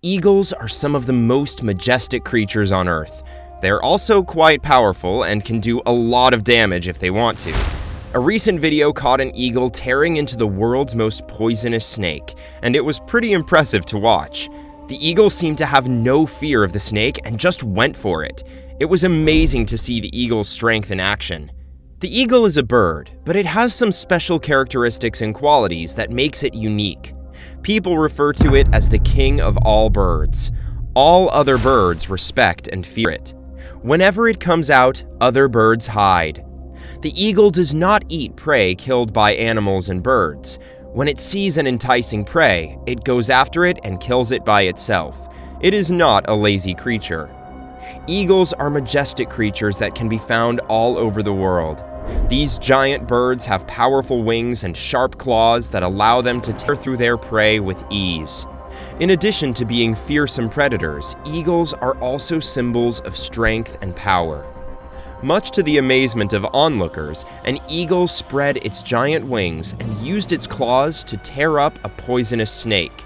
Eagles are some of the most majestic creatures on Earth. They're also quite powerful and can do a lot of damage if they want to. A recent video caught an eagle tearing into the world's most poisonous snake, and it was pretty impressive to watch. The eagle seemed to have no fear of the snake and just went for it. It was amazing to see the eagle's strength in action. The eagle is a bird, but it has some special characteristics and qualities that makes it unique. People refer to it as the king of all birds. All other birds respect and fear it. Whenever it comes out, other birds hide. The eagle does not eat prey killed by animals and birds. When it sees an enticing prey, it goes after it and kills it by itself. It is not a lazy creature. Eagles are majestic creatures that can be found all over the world. These giant birds have powerful wings and sharp claws that allow them to tear through their prey with ease. In addition to being fearsome predators, eagles are also symbols of strength and power. Much to the amazement of onlookers, an eagle spread its giant wings and used its claws to tear up a poisonous snake.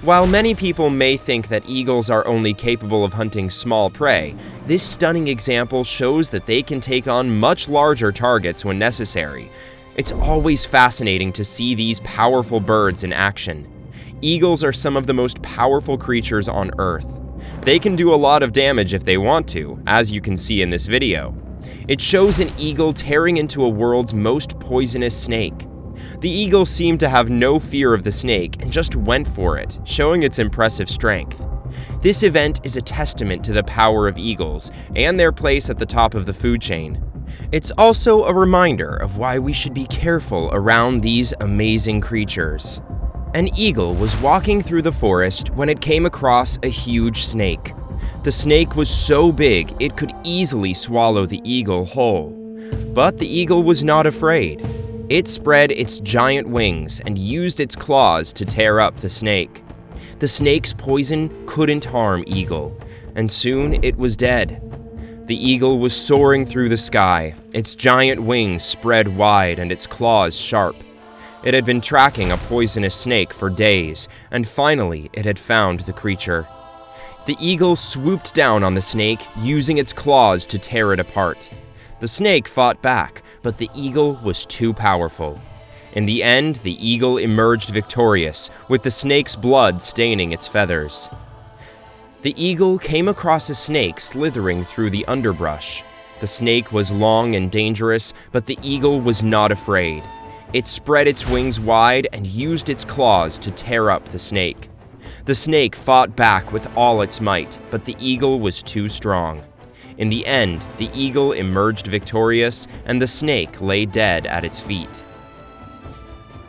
While many people may think that eagles are only capable of hunting small prey, this stunning example shows that they can take on much larger targets when necessary. It's always fascinating to see these powerful birds in action. Eagles are some of the most powerful creatures on Earth. They can do a lot of damage if they want to, as you can see in this video. It shows an eagle tearing into a world's most poisonous snake. The eagle seemed to have no fear of the snake and just went for it, showing its impressive strength. This event is a testament to the power of eagles and their place at the top of the food chain. It's also a reminder of why we should be careful around these amazing creatures. An eagle was walking through the forest when it came across a huge snake. The snake was so big it could easily swallow the eagle whole. But the eagle was not afraid. It spread its giant wings and used its claws to tear up the snake. The snake's poison couldn't harm Eagle, and soon it was dead. The eagle was soaring through the sky, its giant wings spread wide and its claws sharp. It had been tracking a poisonous snake for days, and finally it had found the creature. The eagle swooped down on the snake, using its claws to tear it apart. The snake fought back, but the eagle was too powerful. In the end, the eagle emerged victorious, with the snake's blood staining its feathers. The eagle came across a snake slithering through the underbrush. The snake was long and dangerous, but the eagle was not afraid. It spread its wings wide and used its claws to tear up the snake. The snake fought back with all its might, but the eagle was too strong. In the end, the eagle emerged victorious, and the snake lay dead at its feet.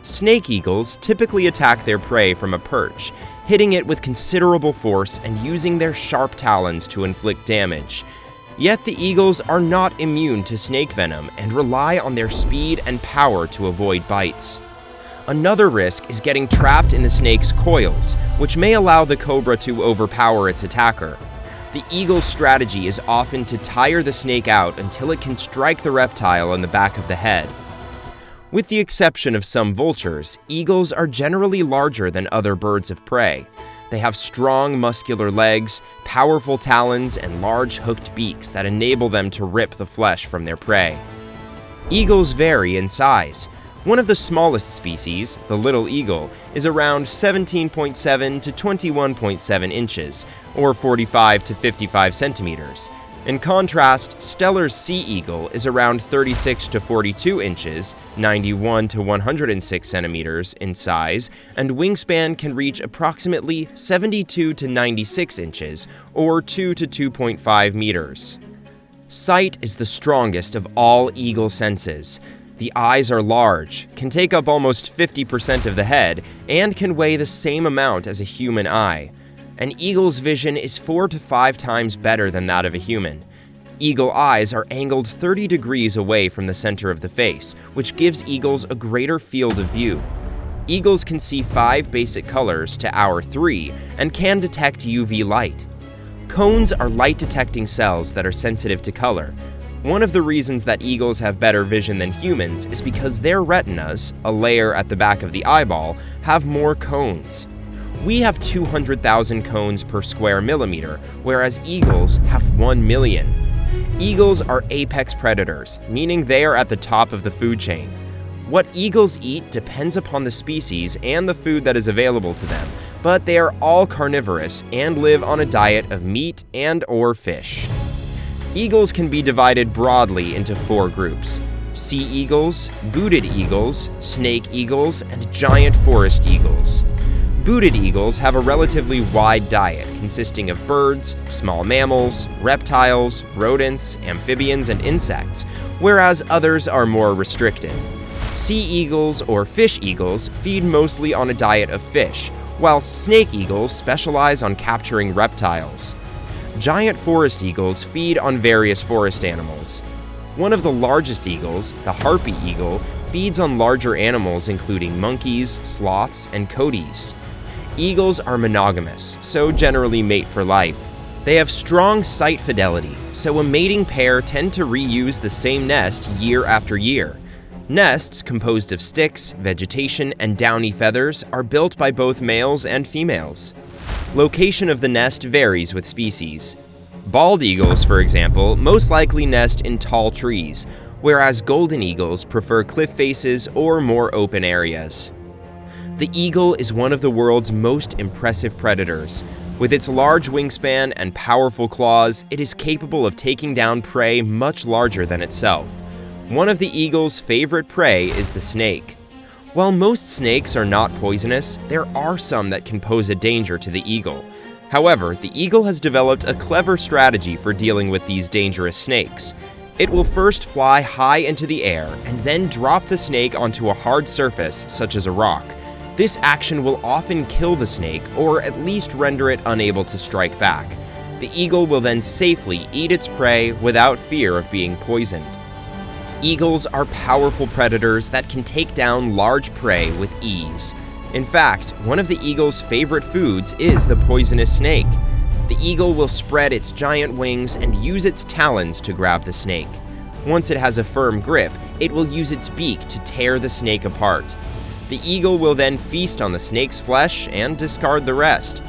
Snake eagles typically attack their prey from a perch, hitting it with considerable force and using their sharp talons to inflict damage. Yet the eagles are not immune to snake venom and rely on their speed and power to avoid bites. Another risk is getting trapped in the snake's coils, which may allow the cobra to overpower its attacker. The eagle's strategy is often to tire the snake out until it can strike the reptile on the back of the head. With the exception of some vultures, eagles are generally larger than other birds of prey. They have strong, muscular legs, powerful talons, and large hooked beaks that enable them to rip the flesh from their prey. Eagles vary in size. One of the smallest species, the little eagle, is around 17.7 to 21.7 inches, or 45 to 55 centimeters. In contrast, Steller's sea eagle is around 36 to 42 inches, 91 to 106 centimeters in size, and wingspan can reach approximately 72 to 96 inches, or 2 to 2.5 meters. Sight is the strongest of all eagle senses. The eyes are large, can take up almost 50% of the head, and can weigh the same amount as a human eye. An eagle's vision is 4 to 5 times better than that of a human. Eagle eyes are angled 30 degrees away from the center of the face, which gives eagles a greater field of view. Eagles can see 5 basic colors to our 3 and can detect UV light. Cones are light-detecting cells that are sensitive to color. One of the reasons that eagles have better vision than humans is because their retinas, a layer at the back of the eyeball, have more cones. We have 200,000 cones per square millimeter, whereas eagles have 1 million. Eagles are apex predators, meaning they are at the top of the food chain. What eagles eat depends upon the species and the food that is available to them, but they are all carnivorous and live on a diet of meat and/or fish. Eagles can be divided broadly into 4 groups: sea eagles, booted eagles, snake eagles, and giant forest eagles. Booted eagles have a relatively wide diet consisting of birds, small mammals, reptiles, rodents, amphibians, and insects, whereas others are more restricted. Sea eagles or fish eagles feed mostly on a diet of fish, whilst snake eagles specialize on capturing reptiles. Giant forest eagles feed on various forest animals. One of the largest eagles, the harpy eagle, feeds on larger animals including monkeys, sloths, and coatis. Eagles are monogamous, so generally mate for life. They have strong site fidelity, so a mating pair tend to reuse the same nest year after year. Nests composed of sticks, vegetation, and downy feathers are built by both males and females. Location of the nest varies with species. Bald eagles, for example, most likely nest in tall trees, whereas golden eagles prefer cliff faces or more open areas. The eagle is one of the world's most impressive predators. With its large wingspan and powerful claws, it is capable of taking down prey much larger than itself. One of the eagle's favorite prey is the snake. While most snakes are not poisonous, there are some that can pose a danger to the eagle. However, the eagle has developed a clever strategy for dealing with these dangerous snakes. It will first fly high into the air and then drop the snake onto a hard surface, such as a rock. This action will often kill the snake, or at least render it unable to strike back. The eagle will then safely eat its prey without fear of being poisoned. Eagles are powerful predators that can take down large prey with ease. In fact, one of the eagle's favorite foods is the poisonous snake. The eagle will spread its giant wings and use its talons to grab the snake. Once it has a firm grip, it will use its beak to tear the snake apart. The eagle will then feast on the snake's flesh and discard the rest.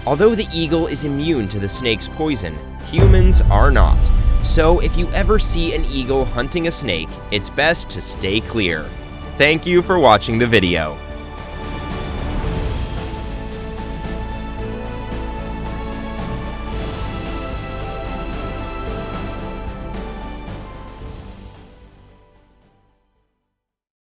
Although the eagle is immune to the snake's poison, humans are not. So if you ever see an eagle hunting a snake, it's best to stay clear. Thank you for watching the video.